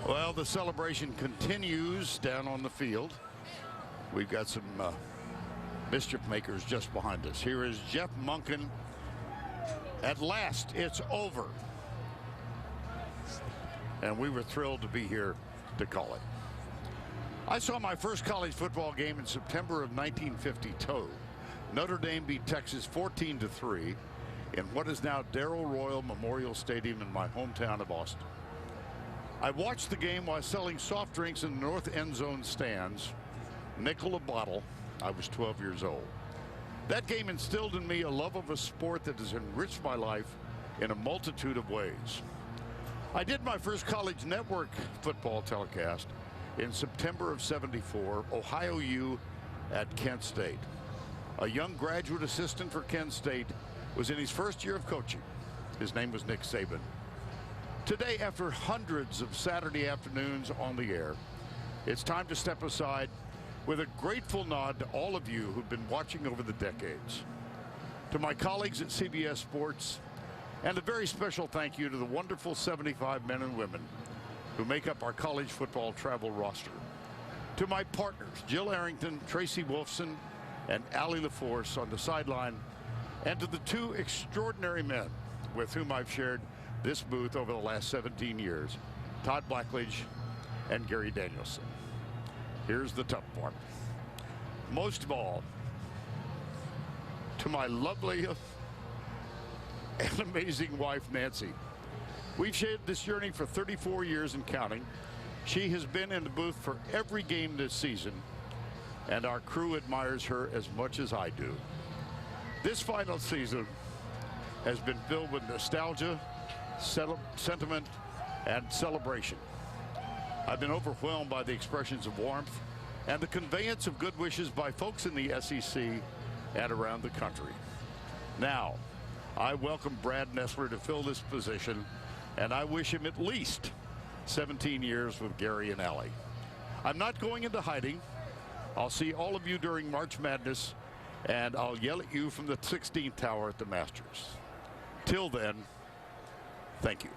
Well, the celebration continues down on the field. We've got some mischief makers just behind us. Here is Jeff Monken. At last, it's over. And we were thrilled to be here to call it. I saw my first college football game in September of 1952. Notre Dame beat Texas 14-3 in what is now Darrell Royal Memorial Stadium in my hometown of Austin. I watched the game while selling soft drinks in the north end zone stands, nickel a bottle. I was 12 years old. That game instilled in me a love of a sport that has enriched my life in a multitude of ways. I did my first college network football telecast in September of '74, Ohio U at Kent State. A young graduate assistant for Kent State was in his first year of coaching. His name was Nick Saban. Today, after hundreds of Saturday afternoons on the air, it's time to step aside with a grateful nod to all of you who've been watching over the decades. To my colleagues at CBS Sports, and a very special thank you to the wonderful 75 men and women who make up our college football travel roster. To my partners, Jill Arrington, Tracy Wolfson, and Allie LaForce on the sideline, and to the two extraordinary men with whom I've shared this booth over the last 17 years, Todd Blackledge and Gary Danielson. Here's the tough part. Most of all, to my lovely and amazing wife, Nancy. We've shared this journey for 34 years and counting. She has been in the booth for every game this season, and our crew admires her as much as I do. This final season has been filled with nostalgia, sentiment, and celebration. I've been overwhelmed by the expressions of warmth and the conveyance of good wishes by folks in the SEC and around the country. Now, I welcome Brad Nessler to fill this position, and I wish him at least 17 years with Gary and Allie. I'm not going into hiding. I'll see all of you during March Madness, and I'll yell at you from the 16th tower at the Masters. Till then, thank you.